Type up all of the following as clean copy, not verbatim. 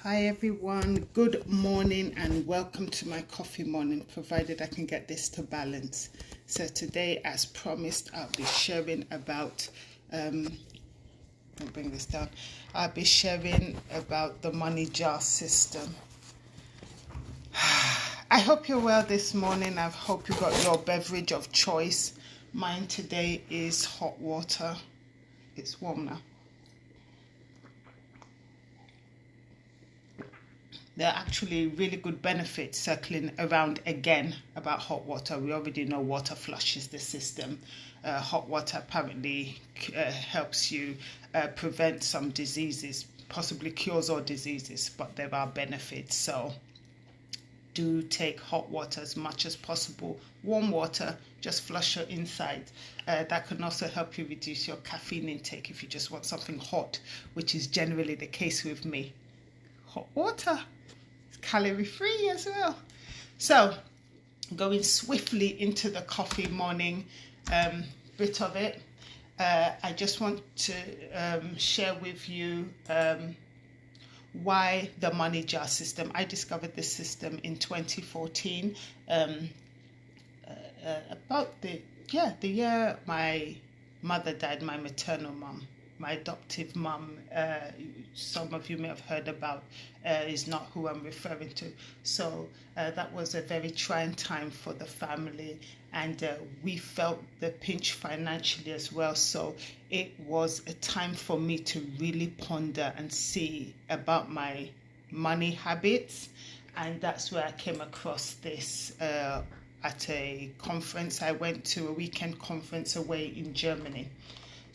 Hi everyone, good morning and welcome to my coffee morning, provided I can get this to balance. So today, as promised, I'll be sharing about, I'll bring this down, I'll be sharing about the money jar system. I hope you're well this morning. I hope you got your beverage of choice. Mine today is hot water. It's warm now. There are actually really good benefits circling around again about hot water. We already know water flushes the system. Hot water apparently helps you prevent some diseases, possibly cures all diseases, but there are benefits. So do take hot water as much as possible. Warm water, just flush your inside. That can also help you reduce your caffeine intake if you just want something hot, which is generally the case with me. Hot water. Calorie free as well. So going swiftly into the coffee morning bit of it, I just want to share with you why the money jar system. I discovered this system in 2014, about the year my mother died, my maternal mum. My adoptive mum, some of you may have heard about, is not who I'm referring to. So that was a very trying time for the family, and we felt the pinch financially as well. So it was a time for me to really ponder and see about my money habits, and that's where I came across this at a conference. I went to a weekend conference away in Germany.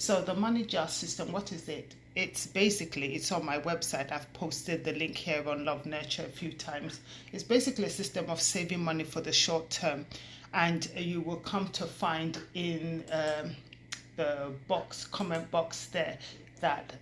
So the money jar system, what is it? It's on my website. I've posted the link here on Love Nurture a few times. It's basically a system of saving money for the short term. And you will come to find in the comment box there, that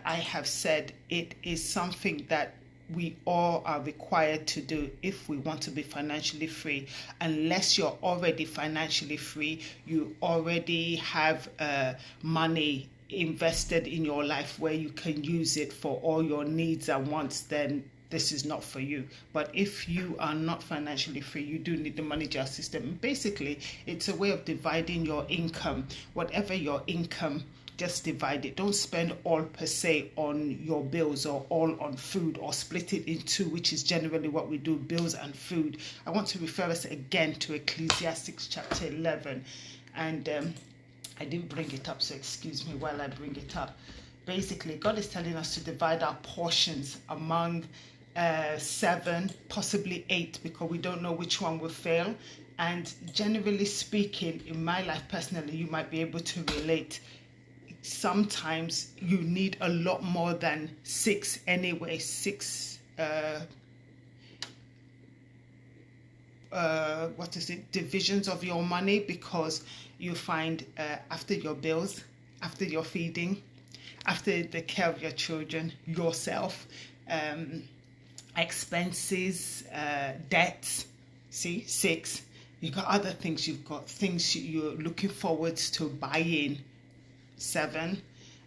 I have said it is something that we all are required to do if we want to be financially free. Unless you're already financially free, you already have money invested in your life where you can use it for all your needs and wants, then this is not for you. But if you are not financially free, you do need the money jar system. Basically, it's a way of dividing your income. Whatever your income, just divide it. Don't spend all per se on your bills or all on food, or split it in two, which is generally what we do, bills and food. I want to refer us again to Ecclesiastes chapter 11. And I didn't bring it up, so excuse me while I bring it up. Basically, God is telling us to divide our portions among 7, possibly 8, because we don't know which one will fail. And generally speaking, in my life personally, you might be able to relate. Sometimes you need a lot more than 6 anyway. 6 divisions of your money, because you find after your bills, after your feeding, after the care of your children, yourself, expenses, debts, 6. You've got other things, you've got things you're looking forward to buying, 7.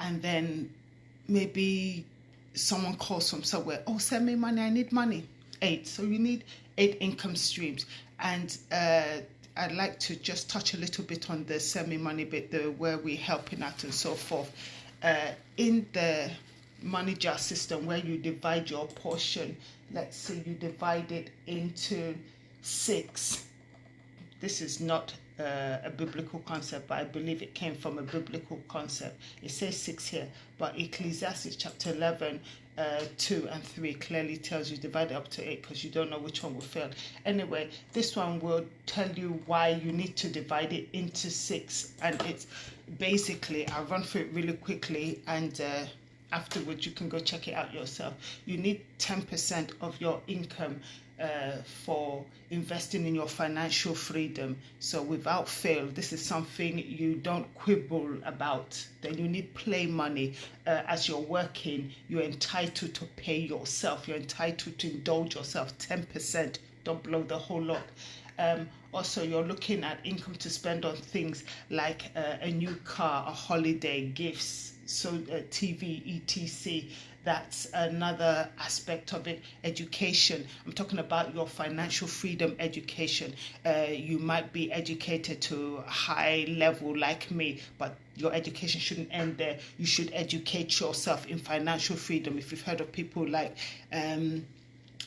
And then maybe someone calls from somewhere, oh, send me money, I need money, 8. So you need 8 income streams. And I'd like to just touch a little bit on the semi-money bit, where we're helping out and so forth. In the money jar system, where you divide your portion, let's say you divide it into 6. This is not a biblical concept, but I believe it came from a biblical concept. It says 6 here, but Ecclesiastes chapter 11, 2 and 3 clearly tells you divide it up to 8, because you don't know which one will fail. Anyway, this one will tell you why you need to divide it into 6, and it's basically, I'll run through it really quickly, and afterwards you can go check it out yourself. You need 10% of your income for investing in your financial freedom. So without fail, this is something you don't quibble about. Then you need play money. As you're working, you're entitled to pay yourself. You're entitled to indulge yourself. 10%. Don't blow the whole lot. Also, you're looking at income to spend on things like a new car, a holiday, gifts, so TV, etc. That's another aspect of it. Education. I'm talking about your financial freedom education. You might be educated to a high level like me, but your education shouldn't end there. You should educate yourself in financial freedom. If you've heard of people like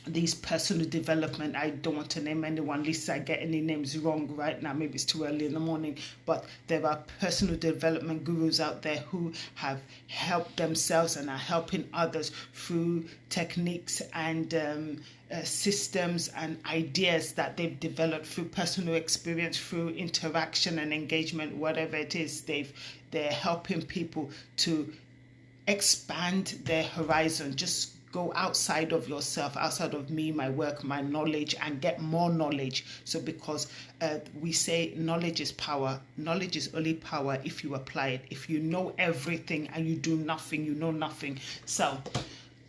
these personal development, I don't want to name anyone, least I get any names wrong right now, maybe it's too early in the morning, but there are personal development gurus out there who have helped themselves and are helping others through techniques and systems and ideas that they've developed through personal experience, through interaction and engagement, whatever it is. They're helping people to expand their horizon. Just go outside of yourself, outside of me, my work, my knowledge, and get more knowledge. So because we say knowledge is power, knowledge is only power if you apply it. If you know everything and you do nothing, you know nothing. So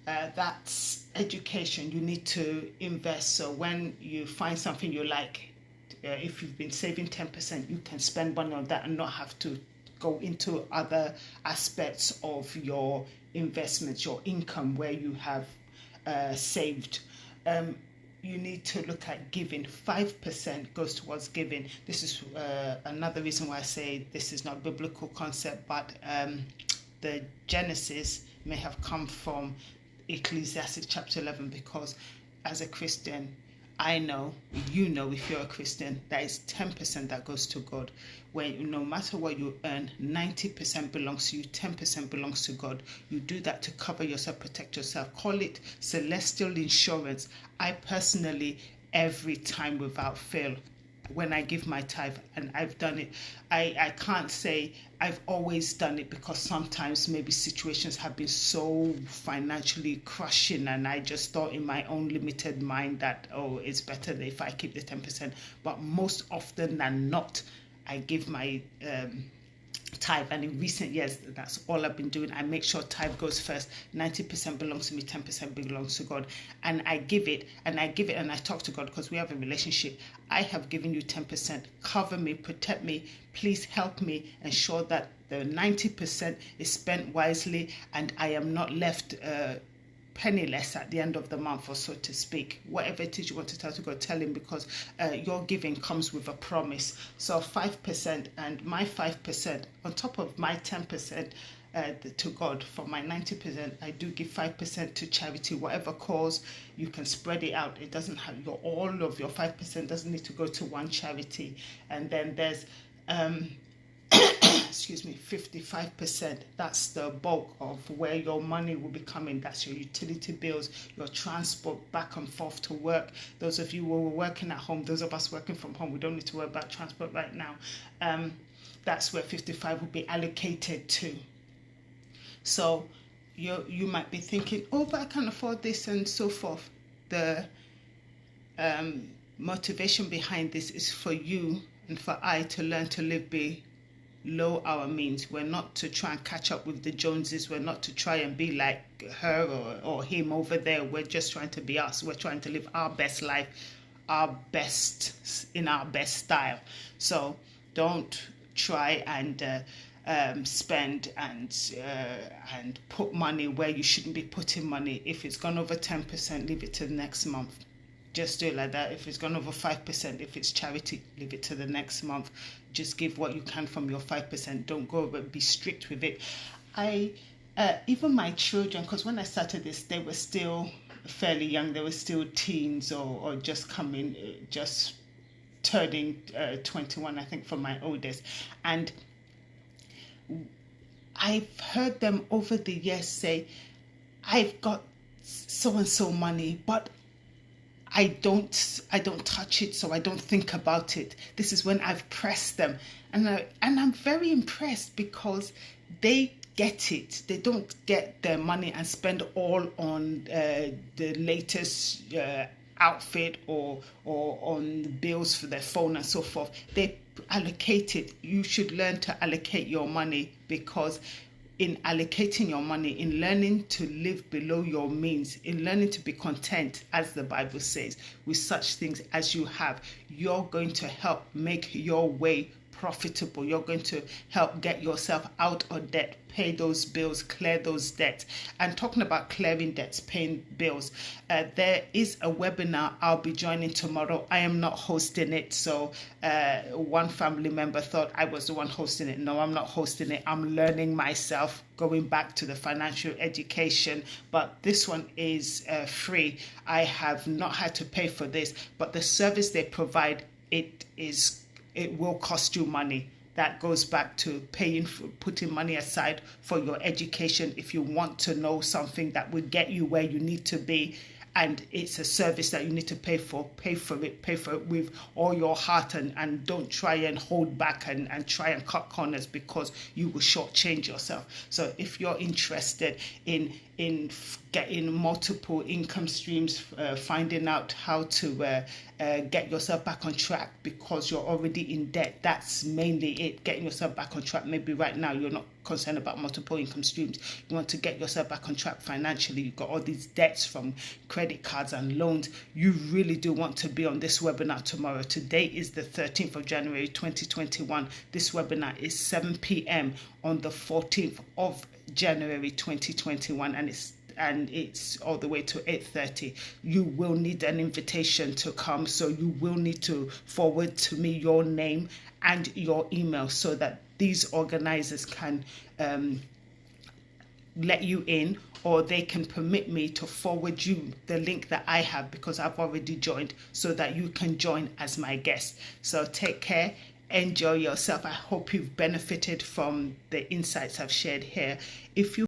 that's education. You need to invest. So when you find something you like, if you've been saving 10%, you can spend money on that and not have to go into other aspects of your investments, your income where you have saved. You need to look at giving. 5% goes towards giving. This is another reason why I say this is not a biblical concept, but the Genesis may have come from Ecclesiastes chapter 11, because as a Christian, I know, you know, if you're a Christian, that is 10% that goes to God. When no matter what you earn, 90% belongs to you, 10% belongs to God. You do that to cover yourself, protect yourself. Call it celestial insurance. I personally, every time without fail, when I give my tithe, and I've done it, I can't say I've always done it, because sometimes maybe situations have been so financially crushing and I just thought in my own limited mind that, oh, it's better if I keep the 10%. But most often than not, I give my tithe, and in recent years that's all I've been doing. I make sure tithe goes first. 90% belongs to me, 10% belongs to God, and I give it and I talk to God, because we have a relationship. I have given you 10%. Cover me, protect me, please help me ensure that the 90% is spent wisely and I am not left penniless at the end of the month, or so to speak. Whatever it is you want to tell to God, tell him, because your giving comes with a promise. So 5%, and my 5% on top of my 10% to God. For my 90%, I do give 5% to charity, whatever cause. You can spread it out. It doesn't have all of your 5% doesn't need to go to one charity. And then there's 55%. That's the bulk of where your money will be coming. That's your utility bills, your transport back and forth to work. Those of you who are working at home, those of us working from home, we don't need to worry about transport right now. That's where 55 will be allocated to. So you might be thinking, oh, but I can't afford this and so forth. The motivation behind this is for you and for I to learn to live below our means. We're not to try and catch up with the Joneses. We're not to try and be like her or him over there. We're just trying to be us. We're trying to live our best life, in our best style. So don't try and spend and put money where you shouldn't be putting money. If it's gone over 10%, leave it to the next month. Just do it like that. If it's gone over 5%, if it's charity, leave it to the next month. Just give what you can from your 5%. Don't go over, be strict with it. Even my children, because when I started this, they were still fairly young. They were still teens or just turning 21, I think, for my oldest. And I've heard them over the years say, I've got so-and-so money, but I don't touch it, so I don't think about it. This is when I've pressed them. And I'm very impressed, because they get it. They don't get their money and spend all on the latest outfit or on bills for their phone and so forth. They allocate it. You should learn to allocate your money, because in allocating your money, in learning to live below your means, in learning to be content, as the Bible says, with such things as you have, you're going to help make your way profitable. You're going to help get yourself out of debt, pay those bills, clear those debts. And talking about clearing debts, paying bills, there is a webinar I'll be joining tomorrow. I am not hosting it. So one family member thought I was the one hosting it. No, I'm not hosting it. I'm learning myself, going back to the financial education. But this one is free. I have not had to pay for this, but the service they provide, it will cost you money. That goes back to putting money aside for your education if you want to know something that will get you where you need to be. And it's a service that you need to pay for it with all your heart, and don't try and hold back and try and cut corners, because you will shortchange yourself. So if you're interested in getting multiple income streams, finding out how to get yourself back on track because you're already in debt, that's mainly it, getting yourself back on track. Maybe right now you're not concerned about multiple income streams. You want to get yourself back on track financially. You've got all these debts from credit cards and loans. You really do want to be on this webinar tomorrow. Today is the 13th of January 2021. This webinar is 7 p.m. on the 14th of January 2021, and it's all the way to 8:30. You will need an invitation to come, so you will need to forward to me your name and your email so that these organizers can let you in, or they can permit me to forward you the link that I have, because I've already joined, so that you can join as my guest. So take care. Enjoy yourself. I hope you've benefited from the insights I've shared here. If you